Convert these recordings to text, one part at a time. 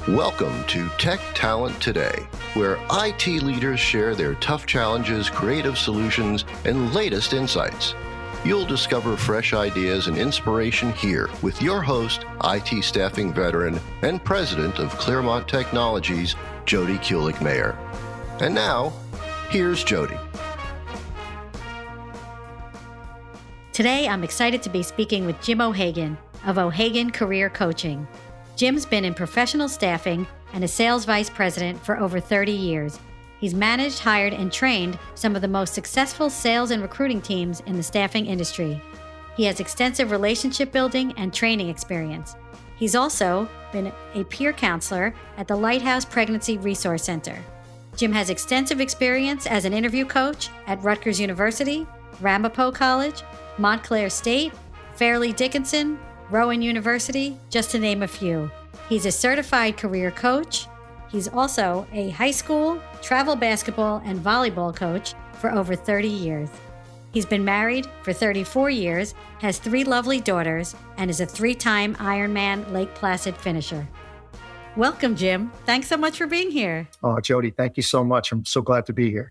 Welcome to Tech Talent Today, where IT leaders share their tough challenges, creative solutions, and latest insights. You'll discover fresh ideas and inspiration here with your host, IT staffing veteran and president of Claremont Technologies, Jody Kulik-Mayer. And now, here's Jody. Today, I'm excited to be speaking with Jim O'Hagan of O'Hagan Career Coaching. Jim's been in professional staffing and a sales vice president for over 30 years. He's managed, hired, and trained some of the most successful sales and recruiting teams in the staffing industry. He has extensive relationship building and training experience. He's also been a peer counselor at the Lighthouse Pregnancy Resource Center. Jim has extensive experience as an interview coach at Rutgers University, Ramapo College, Montclair State, Fairleigh Dickinson, Rowan University, just to name a few. He's a certified career coach. He's also a high school, travel basketball, and volleyball coach for over 30 years. He's been married for 34 years, has 3 lovely daughters, and is a 3-time Ironman Lake Placid finisher. Welcome, Jim. Thanks so much for being here. Oh, Jody, thank you so much. I'm so glad to be here.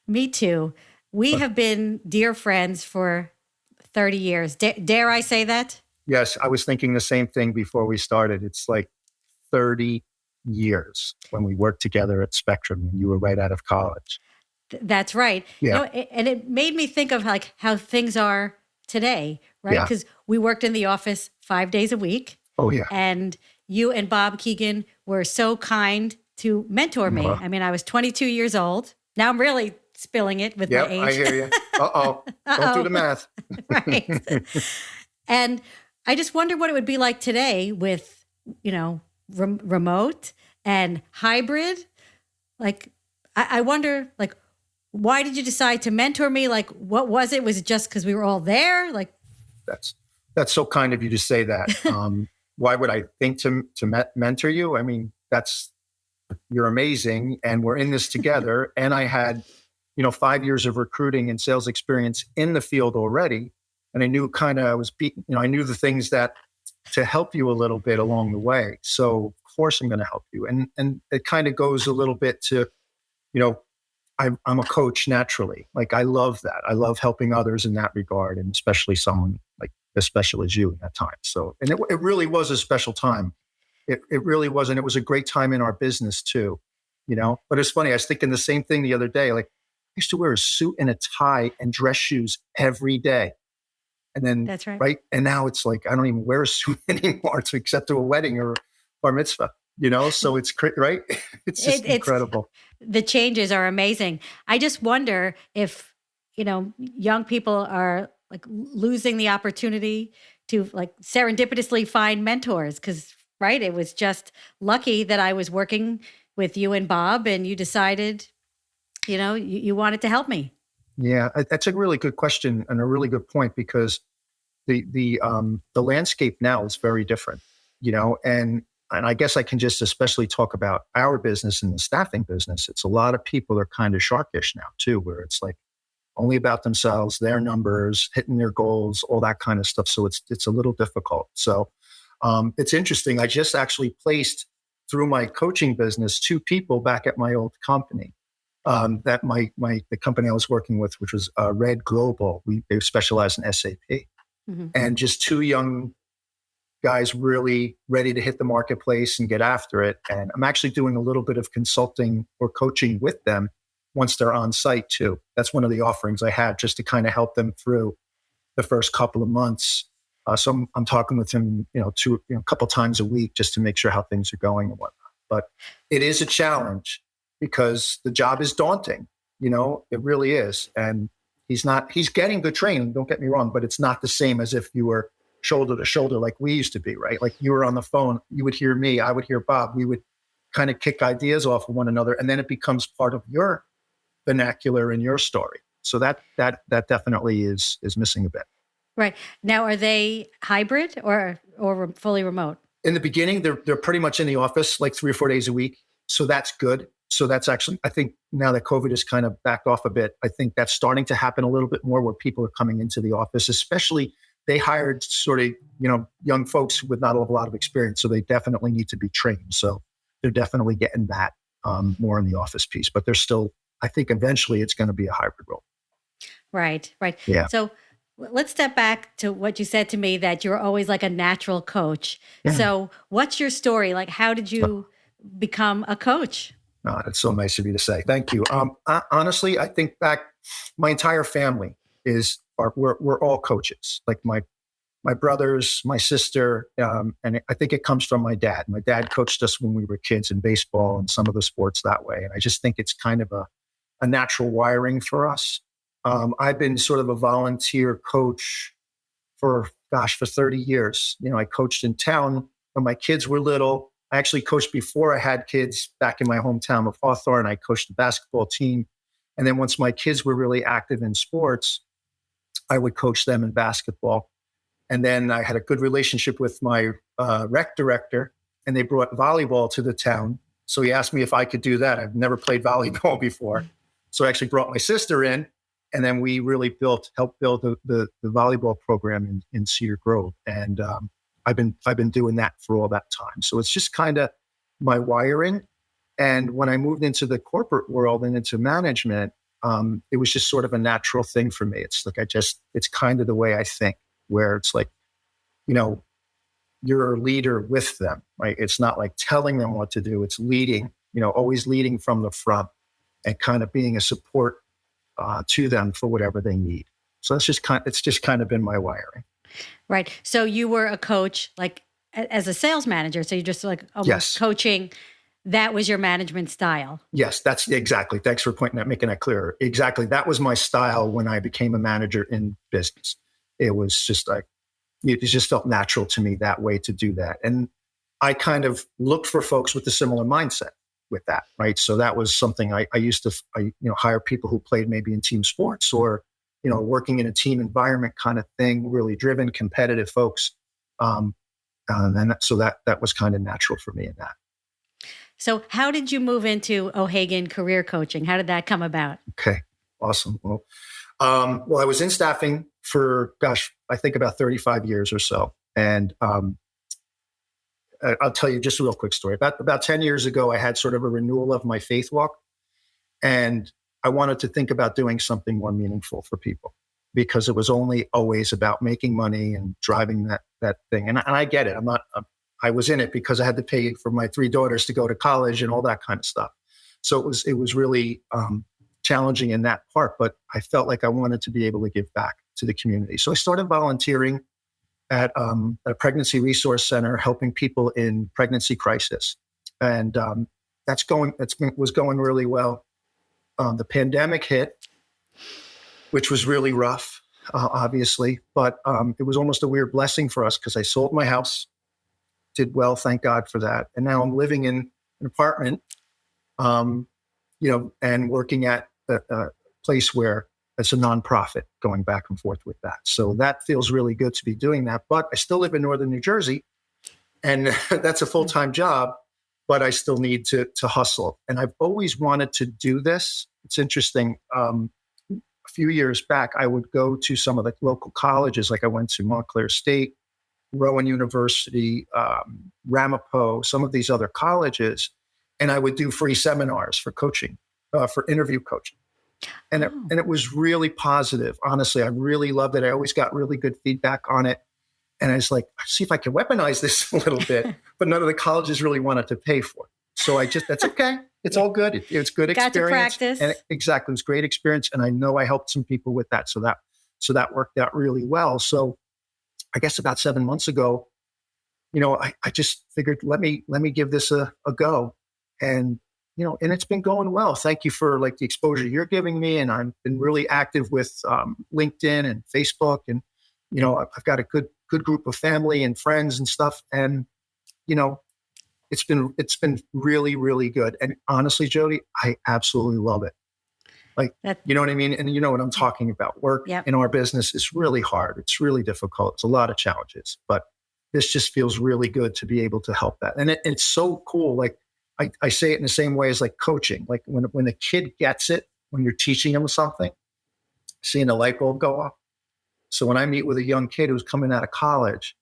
Me too. We have been dear friends for 30 years. Dare I say that? Yes, I was thinking the same thing before we started. It's like 30 years when we worked together at Spectrum when you were right out of college. That's right. Yeah. And it made me think of like how things are today, right? Because we worked in the office 5 days a week. Oh, yeah. And you and Bob Keegan were so kind to mentor me. I mean, I was 22 years old. Now I'm really spilling it with my age. I hear you. Uh-oh. Don't do the math. Right. And I just wonder what it would be like today with, remote and hybrid. Like, I wonder, like, why did you decide to mentor me? Like, what was it? Was it just because we were all there? Like, that's so kind of you to say that. Why would I think to mentor you? I mean, you're amazing, and we're in this together. And I had, 5 years of recruiting and sales experience in the field already. And I knew I knew the things that to help you a little bit along the way. So of course I'm going to help you. And it kind of goes a little bit to, I'm a coach naturally. Like I love that. I love helping others in that regard, and especially someone like as special as you in that time. So, and it really was a special time. It really was. And it was a great time in our business too, but it's funny. I was thinking the same thing the other day. Like I used to wear a suit and a tie and dress shoes every day. And then, that's right. And now it's like, I don't even wear a suit anymore except to a wedding or bar mitzvah, so it's right. It's just incredible. The changes are amazing. I just wonder if, young people are like losing the opportunity to like serendipitously find mentors. Cause it was just lucky that I was working with you and Bob and you decided, you wanted to help me. Yeah, that's a really good question and a really good point because the landscape now is very different, and I guess I can just especially talk about our business and the staffing business. It's a lot of people are kind of sharkish now too, where it's like only about themselves, their numbers, hitting their goals, all that kind of stuff. So it's a little difficult. So it's interesting. I just actually placed through my coaching business 2 people back at my old company. That the company I was working with, which was Red Global, they specialize in SAP, and just 2 young guys really ready to hit the marketplace and get after it. And I'm actually doing a little bit of consulting or coaching with them once they're on site too. That's one of the offerings I have just to kind of help them through the first couple of months. So I'm talking with them, a couple times a week just to make sure how things are going and whatnot. But it is a challenge. Because the job is daunting, it really is. And he's getting good training, don't get me wrong, but it's not the same as if you were shoulder to shoulder like we used to be, right? Like you were on the phone, you would hear me, I would hear Bob, we would kind of kick ideas off of one another, and then it becomes part of your vernacular and your story. So that definitely is missing a bit. Right. Now, are they hybrid or fully remote? In the beginning, they're pretty much in the office like 3 or 4 days a week. So that's good. So that's actually, I think now that COVID has kind of backed off a bit, I think that's starting to happen a little bit more where people are coming into the office, especially they hired sort of, young folks with not a lot of experience. So they definitely need to be trained. So they're definitely getting that more in the office piece, but they're still, I think eventually it's going to be a hybrid role. Right, right. Yeah. So let's step back to what you said to me, that you're always like a natural coach. Yeah. So what's your story? Like, how did you become a coach? Oh, that's so nice of you to say. Thank you. Honestly, I think back, my entire family we're all coaches. Like my brothers, my sister, and I think it comes from my dad. My dad coached us when we were kids in baseball and some of the sports that way. And I just think it's kind of a natural wiring for us. I've been sort of a volunteer coach for 30 years. I coached in town when my kids were little. I actually coached before I had kids back in my hometown of Hawthorne. I coached the basketball team. And then once my kids were really active in sports, I would coach them in basketball. And then I had a good relationship with my rec director, and they brought volleyball to the town. So he asked me if I could do that. I've never played volleyball before. So I actually brought my sister in, and then we really helped build the volleyball program in Cedar Grove. And I've been doing that for all that time. So it's just kind of my wiring. And when I moved into the corporate world and into management, it was just sort of a natural thing for me. It's like it's kind of the way I think, where it's like, you're a leader with them, right? It's not like telling them what to do. It's leading, always leading from the front and kind of being a support to them for whatever they need. So it's just kind of been my wiring. Right. So you were a coach, like as a sales manager. So you just like Yes. coaching. That was your management style. Yes, that's exactly. Thanks for making that clearer. Exactly. That was my style when I became a manager in business. It was just like, it just felt natural to me that way to do that. And I kind of looked for folks with a similar mindset with that, right? So that was something I used to, hire people who played maybe in team sports or, working in a team environment kind of thing, really driven, competitive folks. And so that was kind of natural for me in that. So how did you move into O'Hagan career coaching? How did that come about? Okay, awesome. Well, I was in staffing for, I think about 35 years or so. And I'll tell you just a real quick story. About 10 years ago, I had sort of a renewal of my faith walk. And I wanted to think about doing something more meaningful for people, because it was only always about making money and driving that thing. And I get it. I was in it because I had to pay for my 3 daughters to go to college and all that kind of stuff. So it was really challenging in that part, but I felt like I wanted to be able to give back to the community. So I started volunteering at a pregnancy resource center, helping people in pregnancy crisis. And was going really well. The pandemic hit, which was really rough, obviously, but it was almost a weird blessing for us because I sold my house, did well, thank God for that. And now I'm living in an apartment, and working at a place where it's a nonprofit, going back and forth with that. So that feels really good to be doing that. But I still live in northern New Jersey, and that's a full-time job, but I still need to hustle. And I've always wanted to do this. It's interesting. A few years back, I would go to some of the local colleges, like I went to Montclair State, Rowan University, Ramapo, some of these other colleges, and I would do free seminars for coaching, for interview coaching. And it was really positive. Honestly, I really loved it. I always got really good feedback on it. And I was like, see if I can weaponize this a little bit, but none of the colleges really wanted to pay for it. So that's okay. It's all good. It's good experience. Got to practice. And exactly. It was great experience. And I know I helped some people with that. So that worked out really well. So I guess about 7 months ago, I just figured, let me give this a go. And, and it's been going well. Thank you for the exposure you're giving me. And I've been really active with LinkedIn and Facebook. And, I've got a good group of family and friends and stuff. And, it's been really, really good. And honestly, Jody, I absolutely love it. You know what I mean? And you know what I'm talking about. Work in our business is really hard. It's really difficult. It's a lot of challenges, but this just feels really good to be able to help that. And it's so cool. I say it in the same way as coaching. When the kid gets it, when you're teaching them something, seeing a light bulb go off. So when I meet with a young kid who's coming out of college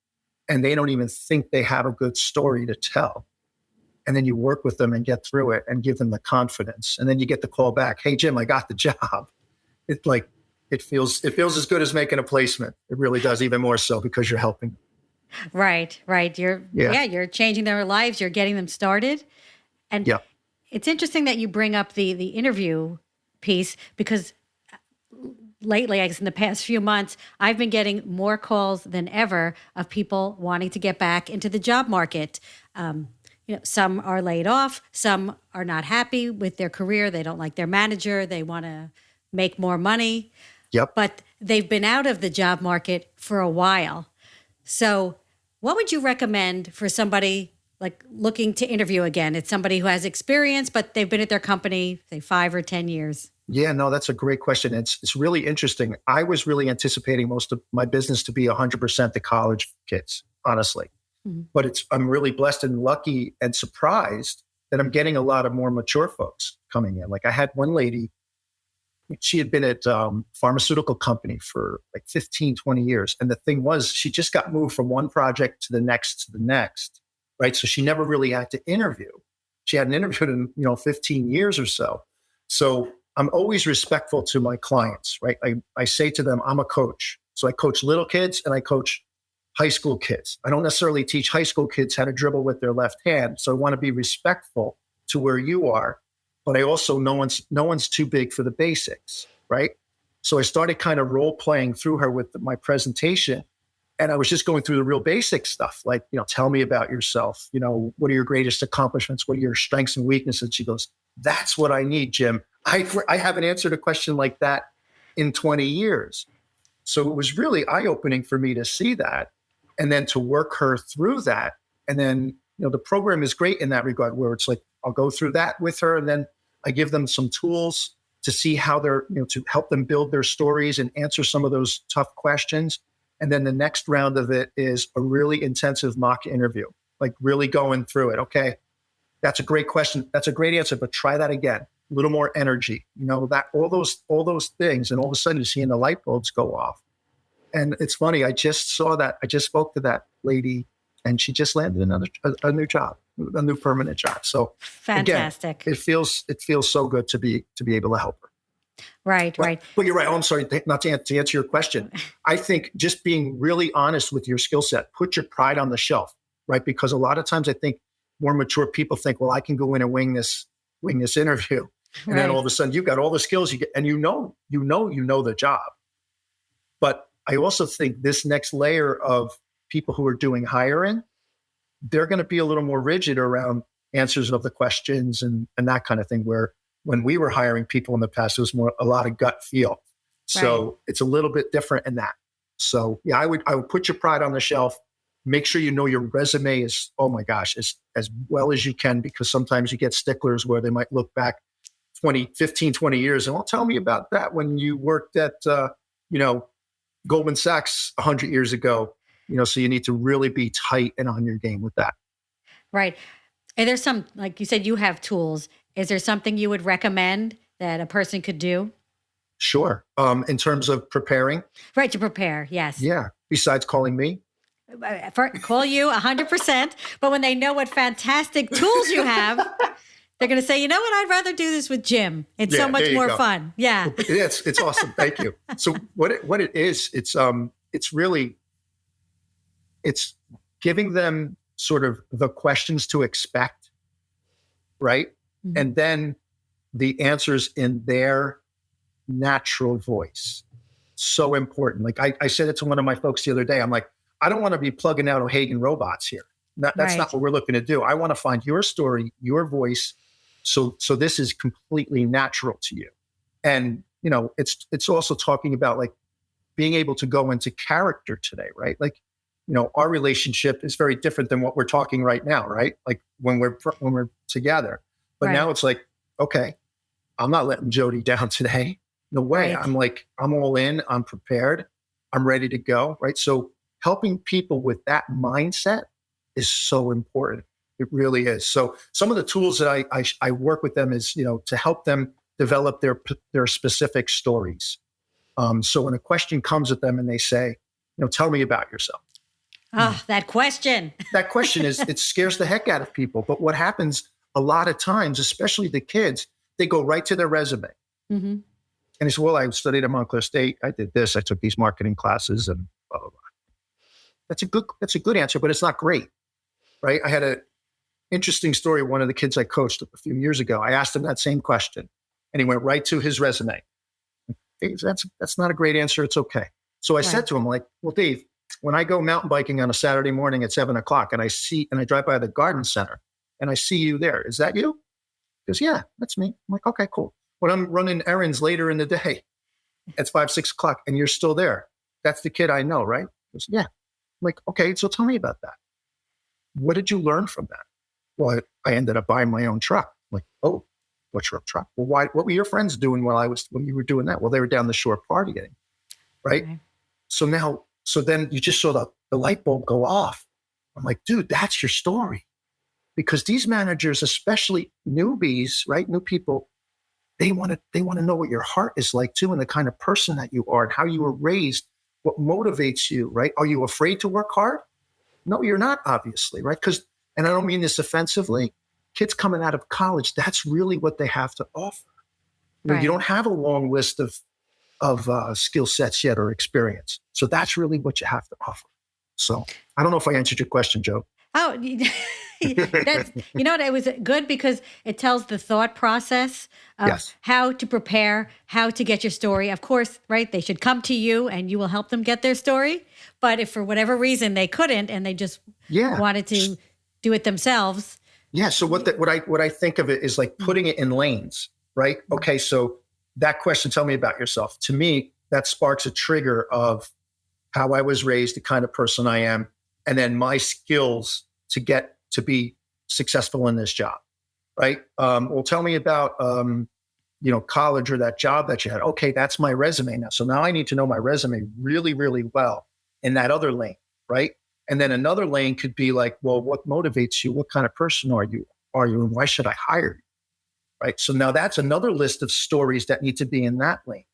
and they don't even think they have a good story to tell, and then you work with them and get through it and give them the confidence. And then you get the call back, hey, Jim, I got the job. It's like, it feels as good as making a placement. It really does, even more so because you're helping. Right. You're changing their lives. You're getting them started. And it's interesting that you bring up the interview piece, because lately, I guess in the past few months, I've been getting more calls than ever of people wanting to get back into the job market. Some are laid off, some are not happy with their career. They don't like their manager. They want to make more money. Yep. But they've been out of the job market for a while. So what would you recommend for somebody like looking to interview again? It's somebody who has experience, but they've been at their company, say 5 or 10 years. Yeah, no, that's a great question. It's really interesting. I was really anticipating most of my business to be 100% the college kids, honestly. Mm-hmm. But I'm really blessed and lucky and surprised that I'm getting a lot of more mature folks coming in. Like I had one lady, she had been at a pharmaceutical company for like 15, 20 years. And the thing was, she just got moved from one project to the next, right? So she never really had to interview. She hadn't interviewed in, 15 years or so. So I'm always respectful to my clients, right? I say to them, I'm a coach. So I coach little kids and I coach high school kids. I don't necessarily teach high school kids how to dribble with their left hand. So I want to be respectful to where you are. But I also, no one's too big for the basics, right? So I started kind of role playing through her with my presentation. And I was just going through the real basic stuff, like, tell me about yourself. What are your greatest accomplishments? What are your strengths and weaknesses? She goes, that's what I need, Jim. I haven't answered a question like that in 20 years. So it was really eye-opening for me to see that and then to work her through that. And then, the program is great in that regard, where it's like, I'll go through that with her. And then I give them some tools to see how they're, to help them build their stories and answer some of those tough questions. And then the next round of it is a really intensive mock interview, like really going through it. Okay, that's a great question. That's a great answer, but try that again. A little more energy, that all those things. And all of a sudden you're seeing the light bulbs go off. And it's funny. I just saw that. I just spoke to that lady and she just landed a new job, a new permanent job. So fantastic. Again, it feels so good to be able to help her. Right. But you're right. Oh, I'm sorry. Not to answer your question. I think just being really honest with your skill set, put your pride on the shelf, right? Because a lot of times I think more mature people think, well, I can go in and wing this interview. And then all of a sudden you've got all the skills you get and you know the job. But I also think this next layer of people who are doing hiring, they're going to be a little more rigid around answers of the questions and that kind of thing, where when we were hiring people in the past, it was a lot of gut feel. So It's a little bit different in that. So yeah, I would put your pride on the shelf. Make sure your resume is, oh my gosh, as well as you can, because sometimes you get sticklers where they might look back 15, 20 years and, well, tell me about that when you worked at, Goldman Sachs 100 years ago. So you need to really be tight and on your game with that. Right. And there's some, like you said, you have tools. Is there something you would recommend that a person could do? Sure. In terms of preparing? Right, to prepare, yes. Yeah. Besides calling me? Call you 100%. But when they know what fantastic tools you have, they're going to say, you know what? I'd rather do this with Jim. It's so much more fun. Yeah. It's awesome. Thank you. So what it is, it's really giving them sort of the questions to expect, right? Mm-hmm. And then the answers in their natural voice. So important. Like I said it to one of my folks the other day. I'm like, I don't want to be plugging out O'Hagan robots here. That's not what we're looking to do. I want to find your story, your voice. So this is completely natural to you. And, it's also talking about like being able to go into character today, right? Like, our relationship is very different than what we're talking right now, right? Like when we're together. But now it's like, okay, I'm not letting Jody down today. No way. Right. I'm all in, I'm prepared, I'm ready to go, right? So helping people with that mindset is so important. It really is. So some of the tools that I work with them is, to help them develop their specific stories. So when a question comes at them and they say, tell me about yourself. Oh, that question. That question it scares the heck out of people. But what happens a lot of times, especially the kids, they go right to their resume. Mm-hmm. And they say, well, I studied at Montclair State. I did this. I took these marketing classes and blah, blah, blah. That's a good answer, but it's not great, right? I had an interesting story. One of the kids I coached a few years ago, I asked him that same question and he went right to his resume. Dave, that's not a great answer. It's okay. So I said to him, like, well, Dave, when I go mountain biking on a Saturday morning at 7:00 and I drive by the garden center and I see you there, is that you? He goes, yeah, that's me. I'm like, okay, cool. When I'm running errands later in the day, it's 5, 6 o'clock and you're still there, that's the kid I know, right? He goes, yeah. I'm like, okay, so tell me about that. What did you learn from that? Well, I ended up buying my own truck. I'm like, oh, what's your truck? Well, what were your friends doing when you were doing that? Well, they were down the shore partying, right? Okay. So then you just saw the light bulb go off. I'm like, dude, that's your story. Because these managers, especially newbies, right? New people, they want to know what your heart is like too, and the kind of person that you are and how you were raised, what motivates you, right? Are you afraid to work hard? No, you're not, obviously, right? And I don't mean this offensively, kids coming out of college, that's really what they have to offer. Right. You don't have a long list of skill sets yet or experience. So that's really what you have to offer. So I don't know if I answered your question, Joe. Oh, it was good because it tells the thought process of how to prepare, how to get your story. Of course, right? They should come to you and you will help them get their story. But if for whatever reason they couldn't and they just wanted to do it themselves. Yeah. So what I think of it is like putting it in lanes, right? Okay. So that question, tell me about yourself. To me, that sparks a trigger of how I was raised, the kind of person I am, and then my skills to get to be successful in this job, right? Well, tell me about, college or that job that you had. Okay, that's my resume now. So now I need to know my resume really, really well in that other lane, right? And then another lane could be like, well, what motivates you? What kind of person are you? And why should I hire you? Right? So now that's another list of stories that need to be in that lane.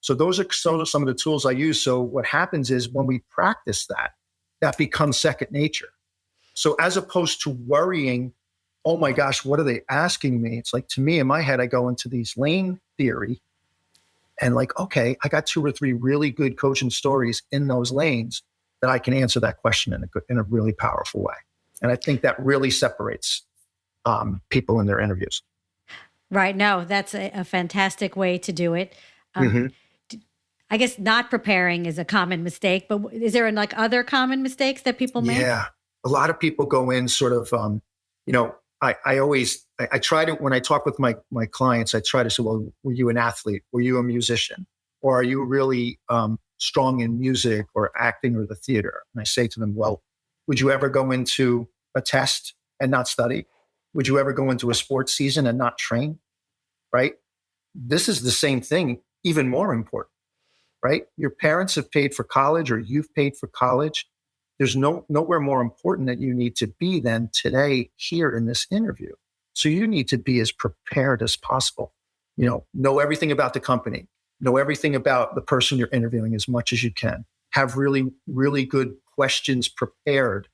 So those are some of the tools I use. So what happens is when we practice that becomes second nature. So as opposed to worrying, oh my gosh, what are they asking me? It's like, to me, in my head, I go into these lane theory and like, okay, I got 2 or 3 really good coaching stories in those lanes that I can answer that question in a really powerful way. And I think that really separates people in their interviews. Right. No, that's a fantastic way to do it. I guess not preparing is a common mistake, but is there like other common mistakes that people make? Yeah. A lot of people go in sort of, I try to, when I talk with my clients, I try to say, well, were you an athlete? Were you a musician? Or are you really strong in music or acting or the theater? And I say to them, well, would you ever go into a test and not study? Would you ever go into a sports season and not train? Right? This is the same thing, even more important, right? Your parents have paid for college or you've paid for college. There's nowhere more important that you need to be than today here in this interview. So you need to be as prepared as possible. Know everything about the company, know everything about the person you're interviewing as much as you can. Have really, really good questions prepared,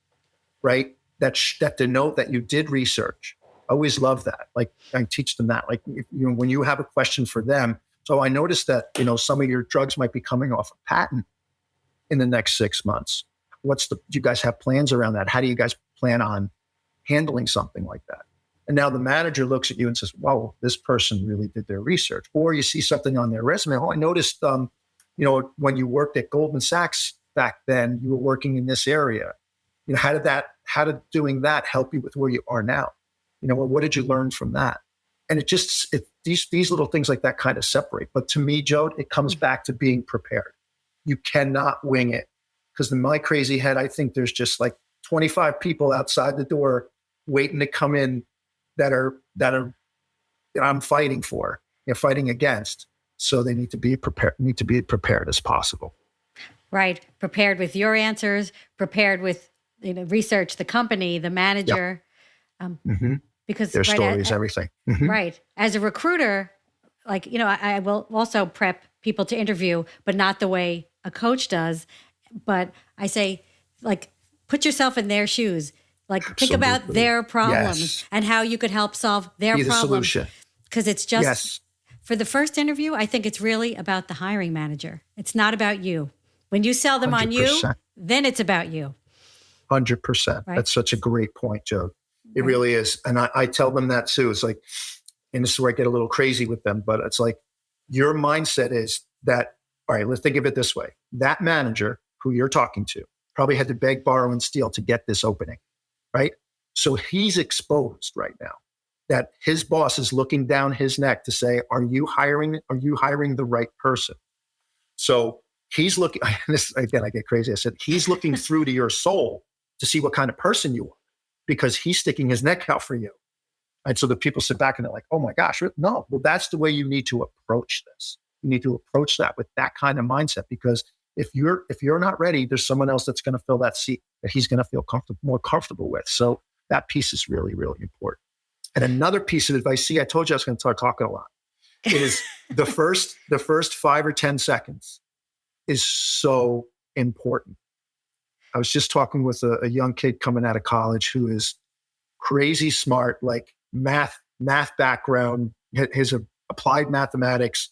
right? That denote that you did research. I always love that. Like I teach them that. Like when you have a question for them. So I noticed that some of your drugs might be coming off a patent in the next 6 months. Do you guys have plans around that? How do you guys plan on handling something like that? And now the manager looks at you and says, wow, this person really did their research. Or you see something on their resume. Oh, I noticed, when you worked at Goldman Sachs back then, you were working in this area. How did doing that help you with where you are now? What did you learn from that? And these little things like that kind of separate. But to me, Joe, it comes back to being prepared. You cannot wing it. Because in my crazy head, I think there's just like 25 people outside the door waiting to come in that I'm fighting for, fighting against. So they need to be prepared as possible. Right. Prepared with your answers, prepared with, research the company, the manager. Yep. Because their stories, everything. Right. As a recruiter, I will also prep people to interview, but not the way a coach does. But I say, put yourself in their shoes. Like think about Absolutely. their problems Yes. and how you could help solve their Be the problems. solution. Because it's just, Yes. for the first interview, I think it's really about the hiring manager. It's not about you. When you sell them on you, 100%. then it's about you. 100%. Right. That's such a great point, Joe. It Right. really is. And I tell them that too. It's like, and this is where I get a little crazy with them, but it's like, your mindset is that, all right, let's think of it this way. That manager who you're talking to probably had to beg, borrow, and steal to get this opening, right? So he's exposed right now that his boss is looking down his neck to say, are you hiring the right person? So he's looking, this again, I get crazy. I said, he's looking through to your soul to see what kind of person you are because he's sticking his neck out for you. And so the people sit back and they're like, oh my gosh, no, well, that's the way you need to approach this. You need to approach that with that kind of mindset because if you're not ready, there's someone else that's going to fill that seat that he's going to feel more comfortable with. So that piece is really, really important. And another piece of advice, see, I told you I was going to start talking a lot. It is the first 5 or 10 seconds is so important. I was just talking with a young kid coming out of college who is crazy smart, like math background, his applied mathematics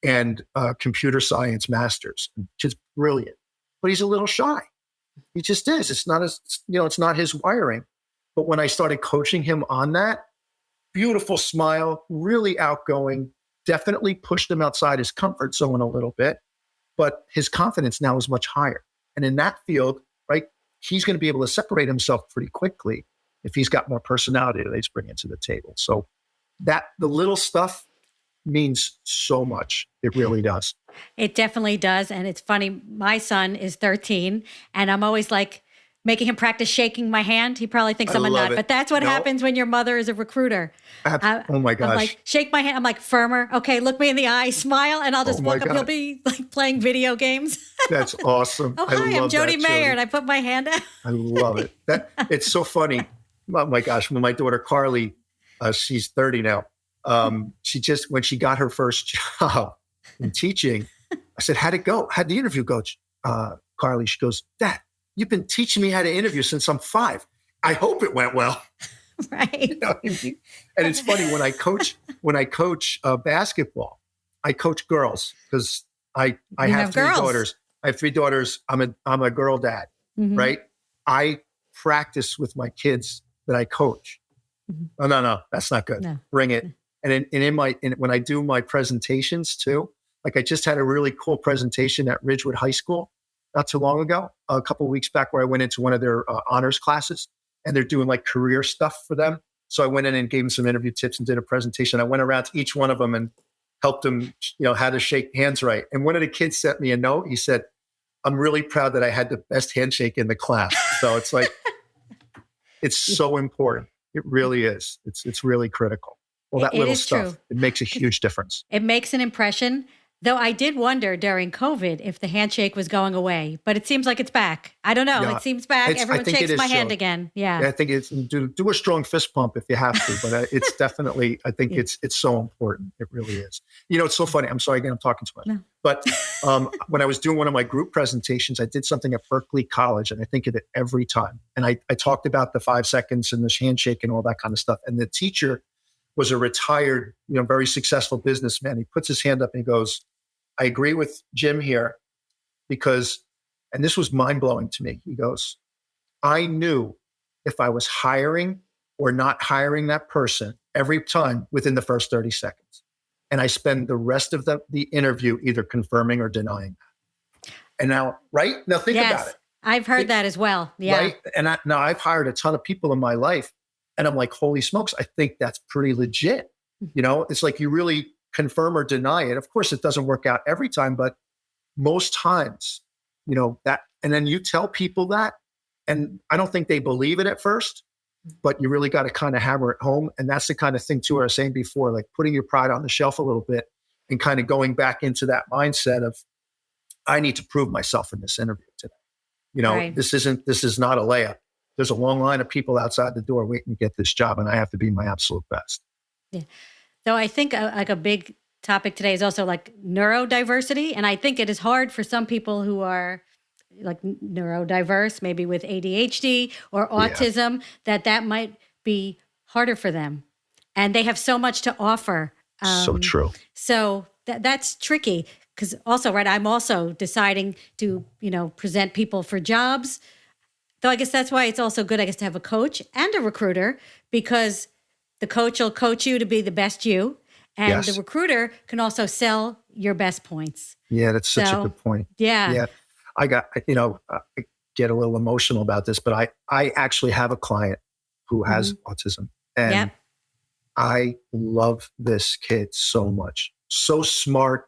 and computer science masters, just brilliant. But he's a little shy. He just is. It's not his wiring. But when I started coaching him on that, beautiful smile, really outgoing, definitely pushed him outside his comfort zone a little bit, but his confidence now is much higher. And in that field, right, he's going to be able to separate himself pretty quickly if he's got more personality that he's bringing to the table. So that the little stuff means so much. It really does. It definitely does. And it's funny. My son is 13 and I'm always like making him practice shaking my hand. He probably thinks I'm a nut, but that's what happens when your mother is a recruiter. Oh my gosh. I'm like, shake my hand. I'm like, firmer. Okay, look me in the eye, smile, and I'll just walk up. He'll be like playing video games. That's awesome. Oh, hi, I'm Jody Mayer, and I put my hand out. I love it. It's so funny. Oh my gosh, when my daughter Carly, she's 30 now. When she got her first job in teaching, I said, how'd it go? How'd the interview go? Carly, she goes, Dad, you've been teaching me how to interview since I'm 5. I hope it went well. Right. You know what I mean? And it's funny when I coach basketball, I coach girls because I have 3 daughters. I have 3 daughters. I'm a girl dad, right? I practice with my kids that I coach. Oh, no, that's not good. No. Bring it. And when I do my presentations too, like I just had a really cool presentation at Ridgewood High School not too long ago, a couple of weeks back, where I went into one of their honors classes and they're doing like career stuff for them. So I went in and gave them some interview tips and did a presentation. I went around to each one of them and helped them, how to shake hands right. And one of the kids sent me a note. He said, I'm really proud that I had the best handshake in the class. So it's like, it's so important. It really is. It's really critical. Well, that little stuff, true. It makes a huge difference. It makes an impression. Though I did wonder during COVID if the handshake was going away, but it seems like it's back. I don't know. Yeah, it seems back. Everyone shakes my hand again. Yeah. I think it's do a strong fist pump if you have to, but it's definitely, I think it's so important. It really is. It's so funny. I'm sorry again, I'm talking too much. No. But when I was doing one of my group presentations, I did something at Berkeley College, and I think of it every time. And I talked about the 5 seconds and the handshake and all that kind of stuff. And the teacher was a retired, very successful businessman. He puts his hand up and he goes, I agree with Jim here because, and this was mind-blowing to me. He goes, I knew if I was hiring or not hiring that person every time within the first 30 seconds. And I spend the rest of the interview either confirming or denying that. And now, right? Now think about it. I've heard that as well. Yeah. Right? And now I've hired a ton of people in my life and I'm like, holy smokes, I think that's pretty legit. It's like you really confirm or deny it. Of course, it doesn't work out every time, but most times, that, and then you tell people that, and I don't think they believe it at first, but you really got to kind of hammer it home. And that's the kind of thing too, I was saying before, like putting your pride on the shelf a little bit and kind of going back into that mindset of, I need to prove myself in this interview today. Right. This is not a layup. There's a long line of people outside the door waiting to get this job, and I have to be my absolute best. Yeah. So I think like a big topic today is also like neurodiversity. And I think it is hard for some people who are like neuro-diverse, maybe with ADHD or autism, that might be harder for them. And they have so much to offer. So true. So that's tricky because also, right, I'm also deciding to, present people for jobs. Though I guess that's why it's also good, I guess, to have a coach and a recruiter, because the coach will coach you to be the best you. And the Yes. recruiter can also sell your best points. Yeah, that's such a good point. Yeah. Yeah. I get a little emotional about this, but I actually have a client who has autism, and I love this kid so much. So smart,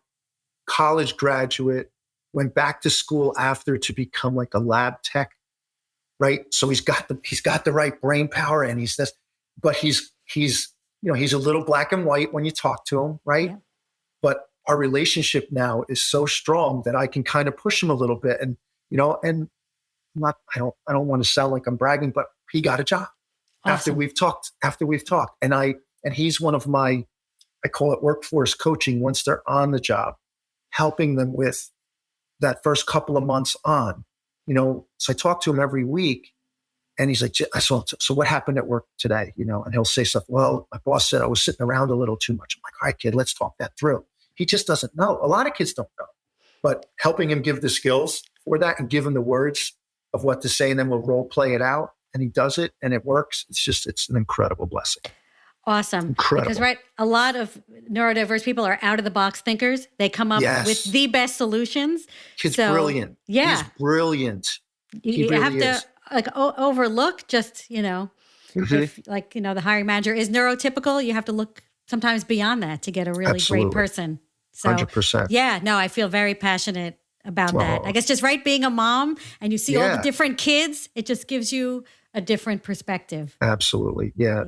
college graduate, went back to school after to become like a lab tech, right? So he's got the right brain power, and he's this, but he's a little black and white when you talk to him, right? Yeah. But our relationship now is so strong that I can kind of push him a little bit, and I don't want to sound like I'm bragging, but he got a job after we've talked, and he's one of my, I call it workforce coaching once they're on the job, helping them with that first couple of months on, so I talk to him every week, and he's like, so what happened at work today? And he'll say stuff. Well, my boss said I was sitting around a little too much. I'm like, all right, kid, let's talk that through. He just doesn't know. A lot of kids don't know, but helping him give the skills for that and give him the words of what to say, and then we'll role play it out, and he does it and it works. It's an incredible blessing. Awesome. Incredible. Because, right, a lot of neurodiverse people are out of the box thinkers. They come up with the best solutions. Kid's brilliant. Yeah. He's brilliant. You really have to overlook just, if the hiring manager is neurotypical, you have to look sometimes beyond that to get a really great person. So 100%. Yeah, no, I feel very passionate about that. I guess just being a mom and you see all the different kids, it just gives you a different perspective. Absolutely. Yeah.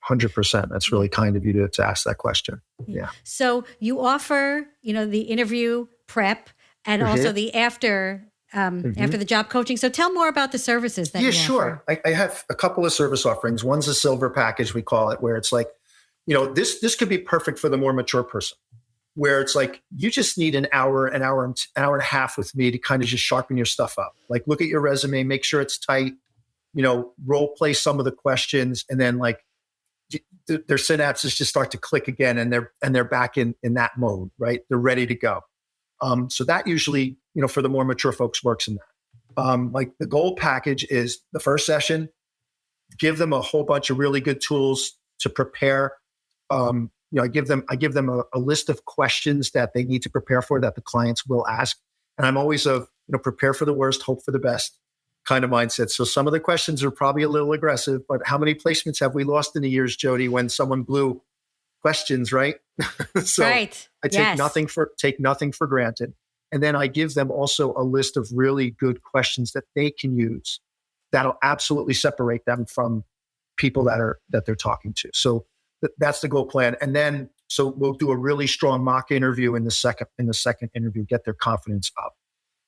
100%. That's really kind of you to ask that question. Yeah. So you offer, the interview prep and also the after the job coaching. So tell more about the services that you offer. Sure. I have a couple of service offerings. One's a silver package, we call it, where it's like, this could be perfect for the more mature person, where it's like, you just need an hour and a half with me to kind of just sharpen your stuff up. Like, look at your resume, make sure it's tight, role play some of the questions, and then like their synapses just start to click again, and they're back in that mode, right? They're ready to go. So that usually, for the more mature folks works in that. Like the gold package is the first session, give them a whole bunch of really good tools to prepare. I give them a list of questions that they need to prepare for that the clients will ask. And I'm always prepare for the worst, hope for the best kind of mindset. So some of the questions are probably a little aggressive, but how many placements have we lost in the years, Jody, when someone blew questions, right? So right. I take nothing for granted. And then I give them also a list of really good questions that they can use that'll absolutely separate them from people that they're talking to. So that's the goal plan. And then, so we'll do a really strong mock interview in the second interview, get their confidence up.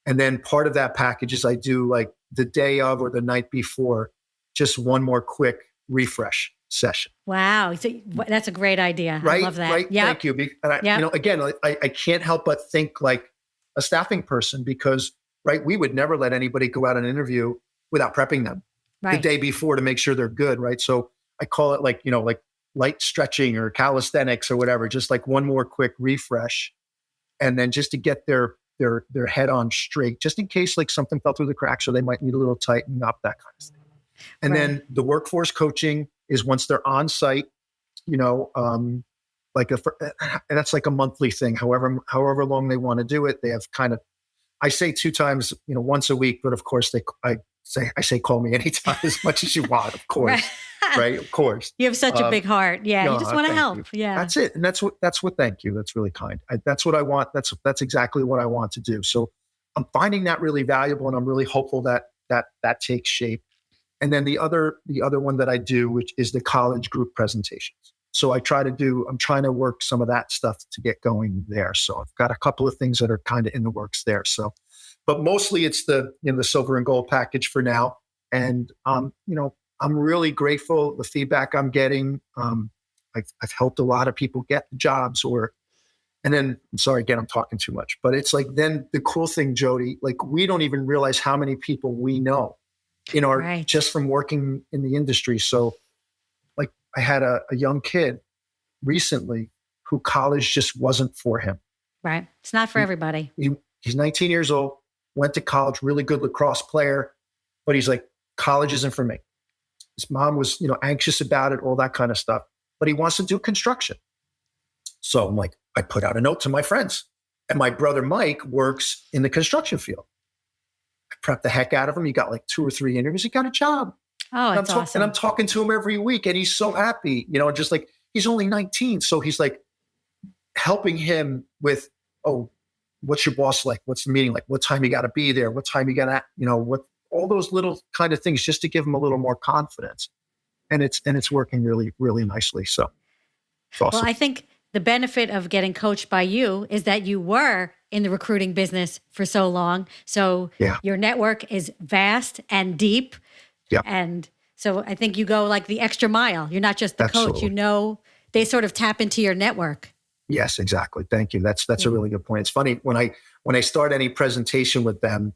And then part of that package is I do like the day of or the night before, just one more quick refresh session. Wow. So that's a great idea. Right? I love that. Right. Yep. Thank you. And again, I can't help but think like a staffing person, because, right, we would never let anybody go out and interview without prepping them the day before to make sure they're good. Right. So I call it like light stretching or calisthenics or whatever, just like one more quick refresh. And then just to get their head on straight, just in case like something fell through the cracks or they might need a little tighten up, that kind of thing. And then the workforce coaching is once they're on site, and that's like a monthly thing, however long they want to do it. They have kind of, I say 2 times, once a week, but of course I say, call me anytime as much as you want, of course. Right. Of course. You have such a big heart. Yeah. You just want to help. You. Yeah. That's it. And that's what, thank you. That's really kind. That's what I want. That's exactly what I want to do. So I'm finding that really valuable, and I'm really hopeful that takes shape. And then the other one that I do, which is the college group presentations. So I'm trying to work some of that stuff to get going there. So I've got a couple of things that are kind of in the works there. So, but mostly it's the silver and gold package for now. And, I'm really grateful the feedback I'm getting. I've helped a lot of people get jobs, or, And then, I'm sorry, again, I'm talking too much, but it's like, then the cool thing, Jody, like we don't even realize how many people we know in our, Right. just from working in the industry. So like I had a young kid recently who college just wasn't for him. Right. It's not for everybody. He's 19 years old, went to college, really good lacrosse player, but he's like, college isn't for me. His mom was, anxious about it, all that kind of stuff, but he wants to do construction. So I'm like, I put out a note to my friends, and my brother Mike works in the construction field. I prepped the heck out of him. He got like 2 or 3 interviews. He got a job. Oh, that's awesome. And I'm talking to him every week, and he's so happy, just like, he's only 19. So he's like helping him with, oh, what's your boss like? What's the meeting like? What time you got to be there? What time you got to, what, all those little kind of things just to give him a little more confidence. And it's working really, really nicely. So it's awesome. Well, I think the benefit of getting coached by you is that you were in the recruiting business for so long. So your network is vast and deep. Yeah. And so I think you go like the extra mile. You're not just the Absolutely. coach, they sort of tap into your network. Yes, exactly. Thank you. That's a really good point. It's funny when I start any presentation with them,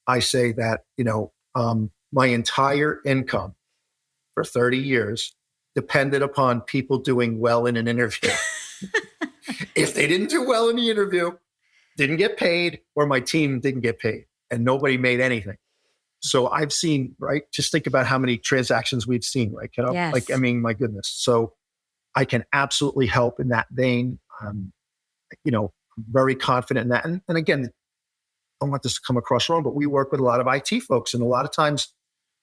I say that, my entire income for 30 years depended upon people doing well in an interview. If they didn't do well in the interview, didn't get paid, or my team didn't get paid, and nobody made anything. So I've seen, right? Just think about how many transactions we've seen, right? Yes. Like, I mean, my goodness. So I can absolutely help in that vein. Very confident in that. And again, I don't want this to come across wrong, but we work with a lot of IT folks, and a lot of times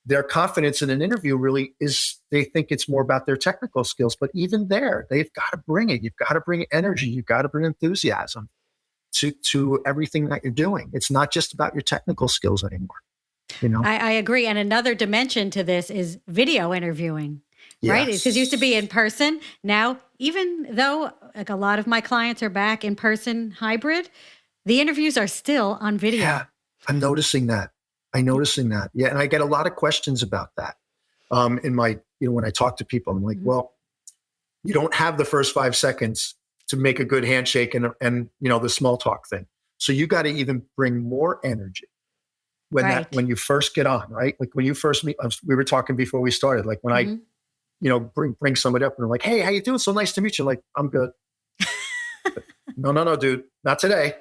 their confidence in an interview really is, they think it's more about their technical skills, but even there, they've got to bring it. You've got to bring energy. You've got to bring enthusiasm to everything that you're doing. It's not just about your technical skills anymore. I agree. And another dimension to this is video interviewing, right? Yes. Because it used to be in person. Now, even though like a lot of my clients are back in person hybrid, the interviews are still on video. Yeah, I'm noticing that. Yeah, and I get a lot of questions about that. In my, when I talk to people, I'm like, well, you don't have the first 5 seconds to make a good handshake and the small talk thing. So you got to even bring more energy when you first get on, right? Like when you first meet, we were talking before we started, like when I, bring somebody up and they're like, hey, how you doing? So nice to meet you. Like, I'm good. No, dude, not today.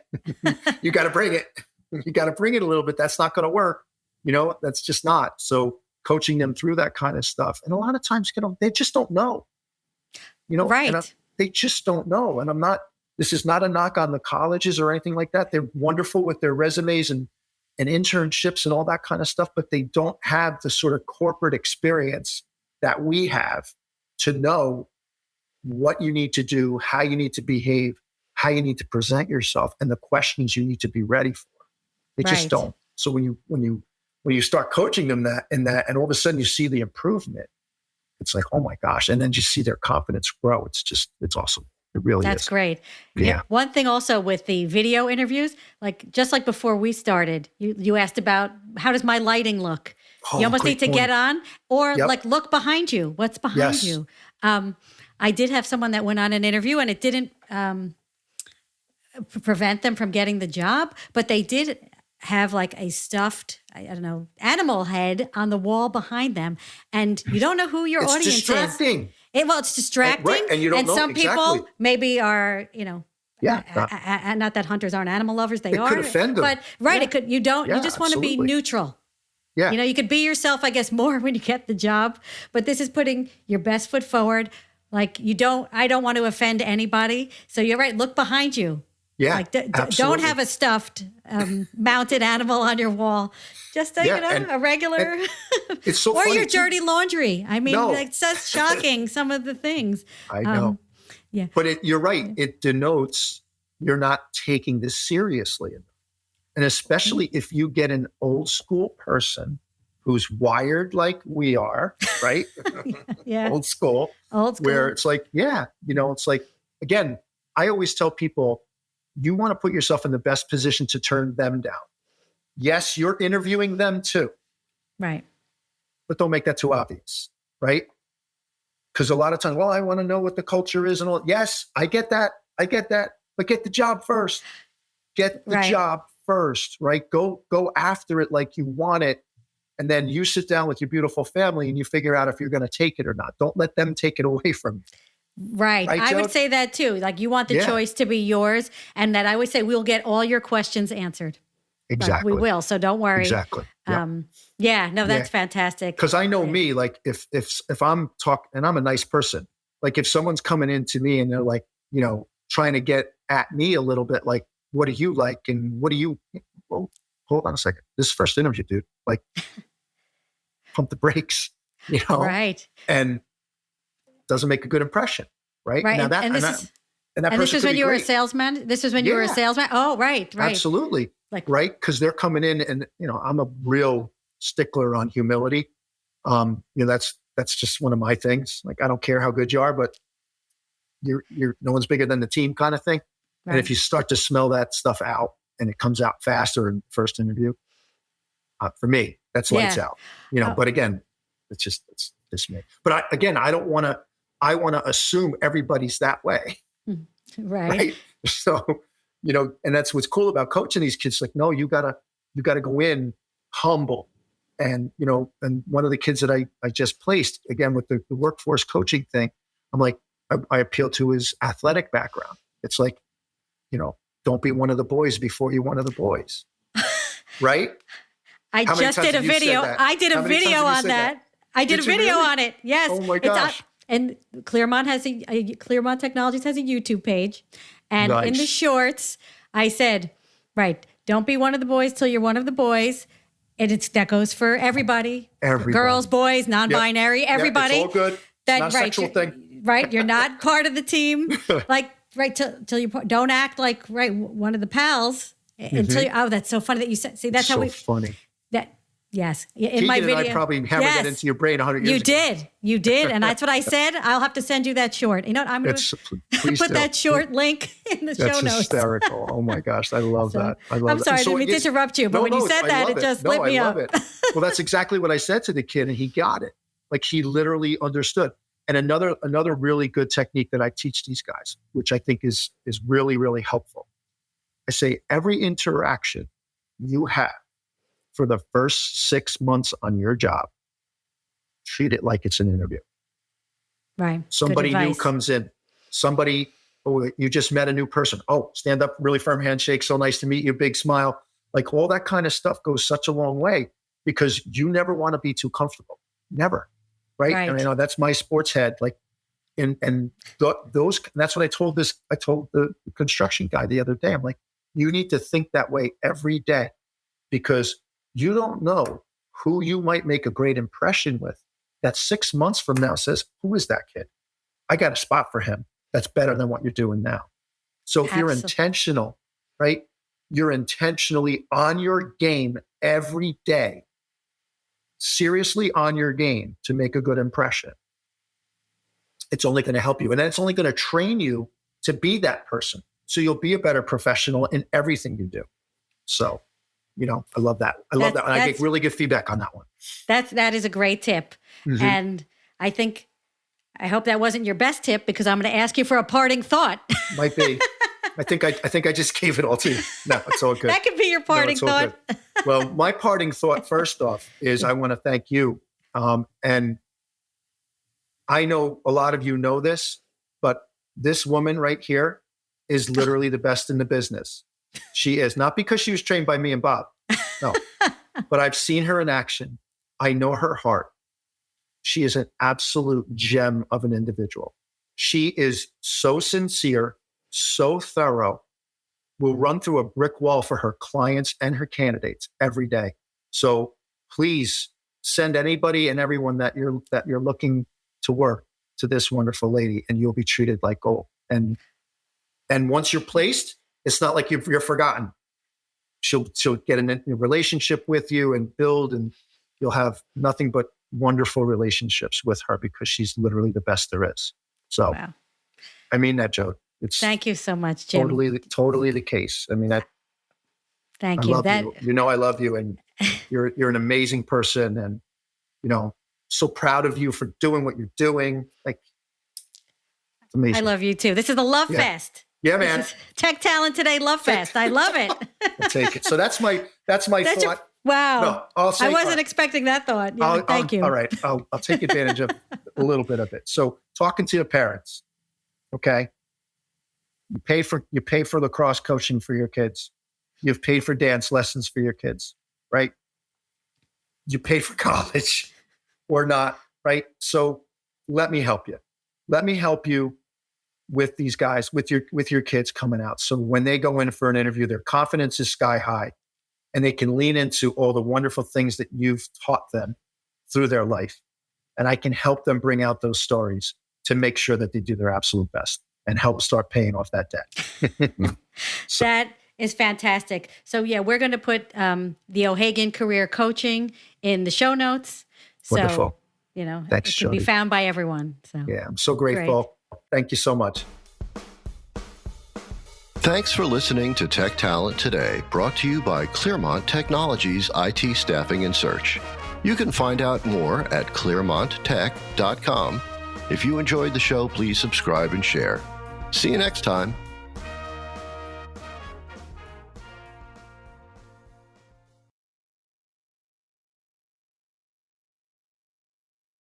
You got to bring it. You got to bring it a little bit. That's not going to work. That's just not. So coaching them through that kind of stuff. And a lot of times, they just don't know, right. They just don't know. And this is not a knock on the colleges or anything like that. They're wonderful with their resumes and internships and all that kind of stuff, but they don't have the sort of corporate experience that we have to know what you need to do, how you need to behave, how you need to present yourself, and the questions you need to be ready for. They just don't. So when you start coaching them and all of a sudden you see the improvement, it's like, oh my gosh. And then you see their confidence grow. It's awesome. It really is. That's great. Yeah. One thing also with the video interviews, just like before we started, you asked about how does my lighting look? You almost need to get on or look behind you. What's behind you? I did have someone that went on an interview and it didn't prevent them from getting the job, but they did have like a stuffed, I don't know, animal head on the wall behind them. And you don't know who your audience distracting. is. It's distracting. Right. And you don't know some people maybe are, not that hunters aren't animal lovers. They are. It could offend them. But you just want to be neutral. Yeah. You could be yourself, I guess, more when you get the job, but this is putting your best foot forward. Like I don't want to offend anybody. So you're right. Look behind you. Yeah. Like don't have a stuffed mounted animal on your wall. Just a regular, it's so or funny your dirty laundry. I mean, it's just shocking some of the things. I know. Yeah. But you're right. It denotes you're not taking this seriously enough. And especially if you get an old school person who's wired like we are, right? Yeah. Old school. Where it's like, it's like, again, I always tell people, you want to put yourself in the best position to turn them down. Yes, you're interviewing them too. Right. But don't make that too obvious, right? Because a lot of times, I want to know what the culture is and all. Yes, I get that. But but get the job first. Get the job first, right? Go after it like you want it. And then you sit down with your beautiful family and you figure out if you're going to take it or not. Don't let them take it away from you. Right. I would say that too. Like you want the choice to be yours. And that I would say we'll get all your questions answered. Exactly. Like we will. So don't worry. Exactly. That's fantastic. Because I know me, like if I'm talking, and I'm a nice person, like if someone's coming into me and they're like, trying to get at me a little bit, like, what do you like? And what do you, well, hold on a second. This is first interview, dude. Like, pump the brakes, Right. And doesn't make a good impression, right? Right. Now this is when you were a salesman? This is when you were a salesman? Oh, right. Absolutely. Right? Because they're coming in and, I'm a real stickler on humility. That's just one of my things. Like, I don't care how good you are, but you're no one's bigger than the team kind of thing. Right. And if you start to smell that stuff out and it comes out faster in first interview, for me, that's lights out, but again, it's just me. But I want to assume everybody's that way. Right. So, and that's what's cool about coaching these kids. Like, no, you gotta go in humble. And, and one of the kids that I just placed, again, with the workforce coaching thing, I'm like, I appeal to his athletic background. It's like, don't be one of the boys before you're one of the boys. Right? I just did a video. I did a video on that. I did a video on it. Yes. Oh my gosh. And Claremont Claremont Technologies has a YouTube page. And in the shorts, I said, right, don't be one of the boys till you're one of the boys. And that goes for everybody. Girls, boys, non-binary, everybody. It's all good. It's not a sexual thing. Right. You're not part of the team. Like, right, till you don't act like, one of the pals until that's so funny that you said, see, that's so how funny. Yes. In Keegan my video. And I probably hammered that into your brain 100 years ago. You did. And that's what I said. I'll have to send you that short. You know what? I'm going to put that short link in the show notes. That's hysterical. Oh my gosh. I love that. I'm sorry, I didn't mean to interrupt you, but when you said that, it just lit me up. I love it. Well, that's exactly what I said to the kid, and he got it. Like, he literally understood. And another really good technique that I teach these guys, which I think is really, really helpful. I say every interaction you have for the first 6 months on your job, treat it like it's an interview. Right. Somebody new comes in. You just met a new person. Oh, stand up, really firm handshake. So nice to meet you. Big smile. Like, all that kind of stuff goes such a long way, because you never want to be too comfortable. Never. Right. And that's my sports head. Like, that's what I told the construction guy the other day. I'm like, you need to think that way every day, because you don't know who you might make a great impression with that 6 months from now says, who is that kid? I got a spot for him that's better than what you're doing now. So if you're intentional, right? You're intentionally on your game every day, seriously on your game to make a good impression. It's only going to help you. And then it's only going to train you to be that person. So you'll be a better professional in everything you do. So, I love that. And I get really good feedback on that one. That is a great tip. Mm-hmm. And I hope that wasn't your best tip, because I'm going to ask you for a parting thought. Might be. I think I just gave it all to you. No, it's all good. That could be your parting thought. Well, my parting thought, first off, is I want to thank you. And I know a lot of you know this, but this woman right here is literally the best in the business. She is. Not because she was trained by me and Bob. No. But I've seen her in action. I know her heart. She is an absolute gem of an individual. She is so sincere, so thorough, will run through a brick wall for her clients and her candidates every day. So please send anybody and everyone that you're looking to work to this wonderful lady, and you'll be treated like gold. And once you're placed, it's not like you're forgotten. She'll get in a relationship with you and build, and you'll have nothing but wonderful relationships with her, because she's literally the best there is. So, wow. I mean that, Joe. Thank you so much, Jim. Totally the case. I mean that. Thank you. I love you, and you're an amazing person, and so proud of you for doing what you're doing. Like, it's amazing. I love you too. This is the Love Fest. Yeah, man. Tech Talent Today Love Fest. I love it. I'll take it. So that's my thought. Wow. No, I'll say, I wasn't expecting that thought. Yeah, thank you. All right. I'll take advantage of a little bit of it. So talking to your parents, okay? You pay for lacrosse coaching for your kids. You've paid for dance lessons for your kids, right? You pay for college or not, right? So let me help you. Let me help you with these guys, with your kids coming out. So when they go in for an interview, their confidence is sky high and they can lean into all the wonderful things that you've taught them through their life. And I can help them bring out those stories to make sure that they do their absolute best and help start paying off that debt. So, that is fantastic. So yeah, we're going to put the O'Hagan Career Coaching in the show notes. So, wonderful. Thanks, it can be found by everyone. So yeah, I'm so grateful. Great. Thank you so much. Thanks for listening to Tech Talent Today, brought to you by Clearmont Technologies IT Staffing and Search. You can find out more at clearmonttech.com. If you enjoyed the show, please subscribe and share. See you next time.